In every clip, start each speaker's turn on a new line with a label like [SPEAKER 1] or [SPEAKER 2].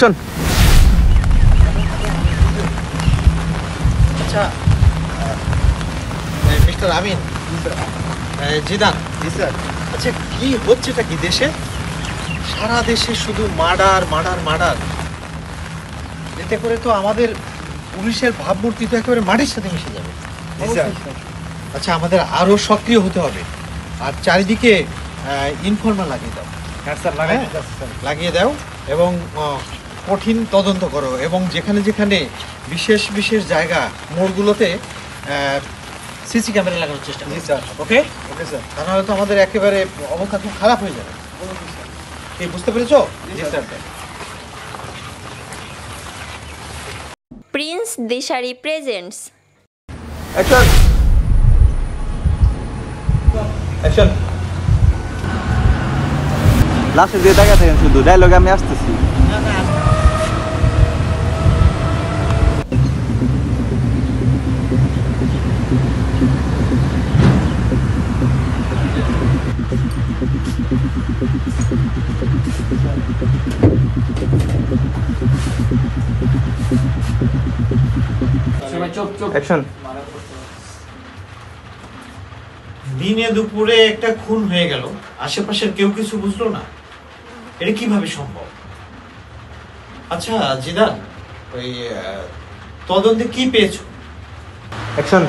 [SPEAKER 1] Action.
[SPEAKER 2] আচ্ছা mister আমিন, Zidane,
[SPEAKER 3] জি sir.
[SPEAKER 2] আচ্ছা কি হচ্ছেটা কি দেশে? সারা দেশে শুধু মার্ডার মার্ডার মার্ডার। এতে করে তো আমাদের পুলিশের ভাবমূর্তি তো একেবারে মাটির সাথে মিশে যাবে।
[SPEAKER 3] জি স্যার।
[SPEAKER 2] আচ্ছা আমাদের আরো সক্রিয় হতে হবে, আর চারিদিকে ইনফর্মাল লাগিয়ে দাও।
[SPEAKER 3] হ্যাঁ স্যার, লাগাই দিতেছি স্যার।
[SPEAKER 2] লাগিয়ে দাও এবং কঠিন তদন্ত করো, এবং যেখানে যেখানে বিশেষ বিশেষ জায়গা মোড়গুলোতে সিসি ক্যামেরা লাগানোর চেষ্টা করো।
[SPEAKER 3] জি স্যার।
[SPEAKER 2] ওকে
[SPEAKER 3] ওকে স্যার।
[SPEAKER 2] তা নাহলে তো আমাদের একেবারে অবস্থা খুব খারাপ হয়ে যাবে। কি বুঝতে পেরেছো?
[SPEAKER 3] জি sir.
[SPEAKER 4] Prince Dishari presents.
[SPEAKER 1] Action. Action. লাস্টে দিয়ে দেখা থাকেন শুধু ডায়লগে আমি আসতেছি। অ্যাকশন।
[SPEAKER 2] দিনে দুপুরে একটা খুন হয়ে গেল, আশেপাশের কেউ কিছু বুঝলো না, এটা কিভাবে সম্ভব? আচ্ছা জিদান, ওই তদন্তে কি পেয়েছো?
[SPEAKER 1] অ্যাকশন।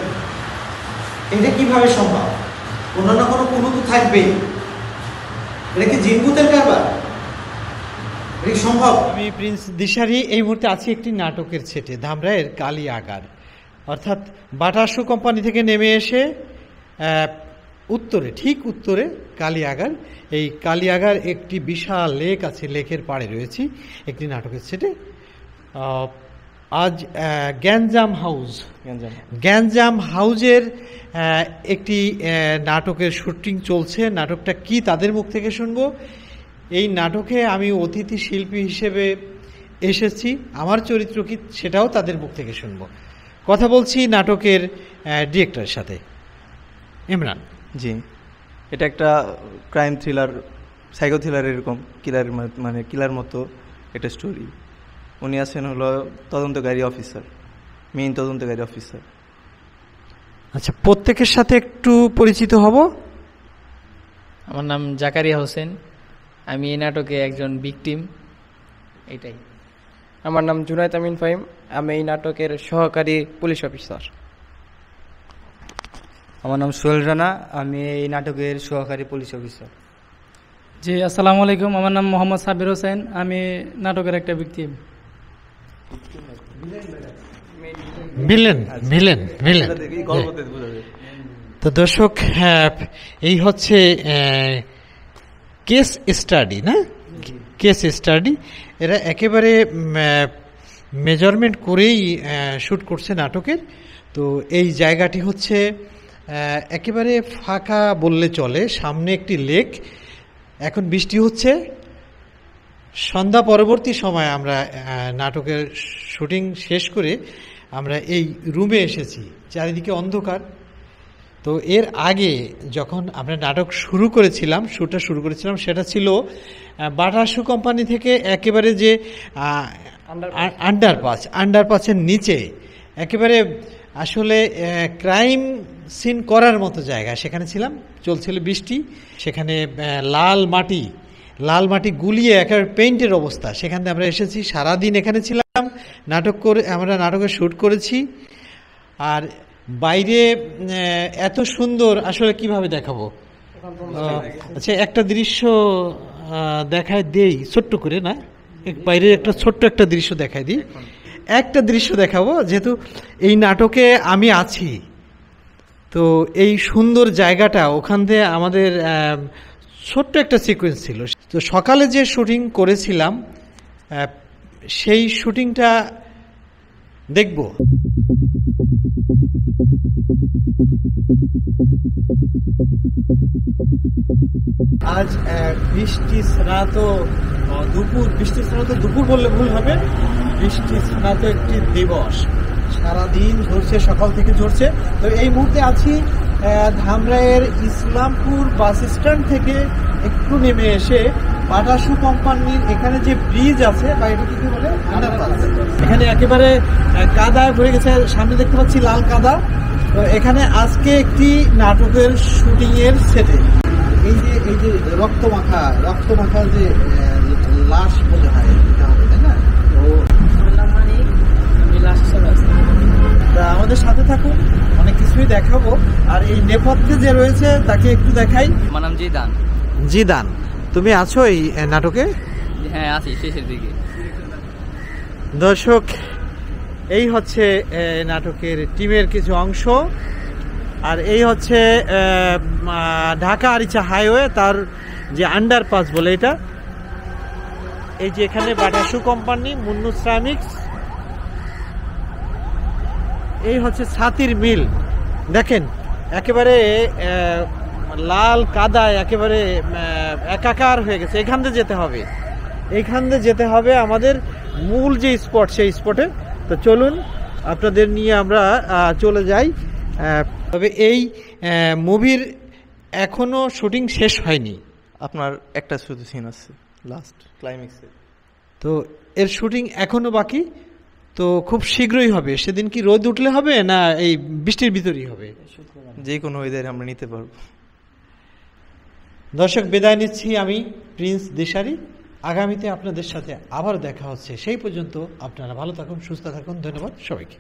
[SPEAKER 2] এটা কিভাবে সম্ভব? কোনো না কোনো কোনো তো থাকবেই। এটা কি জিনভূতের কারবার? এটা কি সম্ভব? আমি প্রিন্স দিশারি এই মুহূর্তে আছি একটি নাটকের সেটে, ধামরাইয়ের কালী আগার, অর্থাৎ বাটা শু কোম্পানি থেকে নেমে এসে উত্তরে, ঠিক উত্তরে কালিয়াগার। এই কালিয়াগার একটি বিশাল লেক আছে, লেকের পাড়ে রয়েছি একটি নাটকের সেটে। আজ গ্যাঞ্জাম হাউজের একটি নাটকের শুটিং চলছে। নাটকটা কি তাদের মুখ থেকে শুনবো। এই নাটকে আমি অতিথি শিল্পী হিসেবে এসেছি, আমার চরিত্র কি সেটাও তাদের মুখ থেকে শুনবো। কথা বলছি নাটকের ডিরেক্টরের সাথে, ইমরান।
[SPEAKER 1] জি, এটা একটা ক্রাইম থ্রিলার, সাইকো থ্রিলার, এরকম কিলার, মানে কিলার মতো একটা স্টোরি। উনি আছেন হলো তদন্তকারী অফিসার, মেইন তদন্তকারী অফিসার।
[SPEAKER 2] আচ্ছা, প্রত্যেকের সাথে একটু পরিচিত হব।
[SPEAKER 5] আমার নাম জাকারিয়া হোসেন, আমি এই নাটকে একজন ভিকটিম, এটাই।
[SPEAKER 6] আমার নাম জুনায়েদ আমিন ফাহিম, আমি এই নাটকের সহকারী পুলিশ অফিসার।
[SPEAKER 7] আমার নাম সোহেল রানা, আমি এই নাটকের সহকারী পুলিশ অফিসার।
[SPEAKER 8] জি, আসসালামু আলাইকুম। আমার নাম মোহাম্মদ সাবির হোসেন, আমি নাটকের একটা ভিকটিম।
[SPEAKER 2] তো দর্শক, এই হচ্ছে কেস স্টাডি, না কেস স্টাডি। এরা একেবারে মেজারমেন্ট করেই শ্যুট করছে নাটকের। তো এই জায়গাটি হচ্ছে একেবারে ফাঁকা বললে চলে, সামনে একটি লেক। এখন বৃষ্টি হচ্ছে, সন্ধ্যা পরবর্তী সময় আমরা নাটকের শুটিং শেষ করে আমরা এই রুমে এসেছি, চারিদিকে অন্ধকার। তো এর আগে যখন আমরা নাটক শ্যুটটা শুরু করেছিলাম, সেটা ছিল বাটা শু কোম্পানি থেকে একেবারে যে আন্ডারপাসের নিচে একেবারে আসলে ক্রাইম সিন করার মতো জায়গা, সেখানে ছিলাম। চলছিল বৃষ্টি, সেখানে লাল মাটি গুলিয়ে একেবারে পেইন্টের অবস্থা। সেখানে আমরা এসেছি, সারাদিন এখানে ছিলাম, আমরা নাটকের শ্যুট করেছি। আর বাইরে এত সুন্দর, আসলে কিভাবে দেখাবো। আচ্ছা, একটা দৃশ্য দেখায় দেই ছোট্ট করে, না বাইরে ছোট্ট একটা দৃশ্য দেখায় দিই। একটা দৃশ্য দেখাবো, যেহেতু এই নাটকে আমি আছি। তো এই সুন্দর জায়গাটা, ওখান থেকে আমাদের ছোট্ট একটা সিকোয়েন্স ছিল। তো সকালে যে শুটিং করেছিলাম, সেই শুটিংটা দেখব। আজ বৃষ্টি স্নাত দুপুর বললে ভুল হবে, বৃষ্টি স্নাত একটি দিবস। সারাদিন ঝরছে, সকাল থেকে ঝরছে। তো এই মুহূর্তে আছি ধামরাইয়ের ইসলামপুর বাস স্ট্যান্ড থেকে একটু নেমে এসে বাটা শু কোম্পানির এখানে যে ব্রিজ আছে বা এটা কি বলে আন্ডারপাস, এখানে একেবারে কাদায় ভরে গেছে, সামনে দেখতে পাচ্ছি লাল কাদা। তো এখানে আজকে একটি নাটকের শুটিং এর সেটে এই যে রক্ত মাখা যে লাশ বলে হয় এটা হবে, তাই না? তো তা আমাদের সাথে থাকুন, অনেক কিছুই দেখাবো। আর এই নেপথ্যে যে রয়েছে তাকে একটু দেখাই।
[SPEAKER 3] আমার নাম জিদান।
[SPEAKER 2] জিদান, তুমি আছো এই নাটকে?
[SPEAKER 3] হ্যাঁ, আছি শেষের দিকে।
[SPEAKER 2] দর্শক, এই হচ্ছে নাটকের টিমের কিছু অংশ। আর এই হচ্ছে ঢাকা আরিচা হাইওয়ে, তার যে আন্ডারপাস বলে এটা। এই যে এখানে বাটা শু কোম্পানি, মুন্নু শ্রমিক্স, এই হচ্ছে ছাতির মিল। দেখেন একেবারে লাল কাদায় একেবারে একাকার হয়ে গেছে। এখান দিয়ে যেতে হবে আমাদের মূল যে স্পট, সেই স্পটে। তো চলুন আপনাদের নিয়ে আমরা চলে যাই। তবে এই মুভির এখনো শুটিং শেষ হয়নি,
[SPEAKER 1] আপনার একটা শুধু সিন আছে লাস্ট ক্লাইম্যাক্সে।
[SPEAKER 2] তো এর শুটিং এখনো বাকি। তো খুব শীঘ্রই হবে। সেদিন কি রোদ উঠলে হবে না এই বৃষ্টির ভিতরেই হবে?
[SPEAKER 1] যে কোনো ওয়েদারে আমরা নিতে পারবো।
[SPEAKER 2] দর্শক, বিদায় নিচ্ছি আমি প্রিন্স দিশারি। আগামীতে আপনাদের সাথে আবার দেখা হচ্ছে। সেই পর্যন্ত আপনারা ভালো থাকুন, সুস্থ থাকুন। ধন্যবাদ সবাইকে।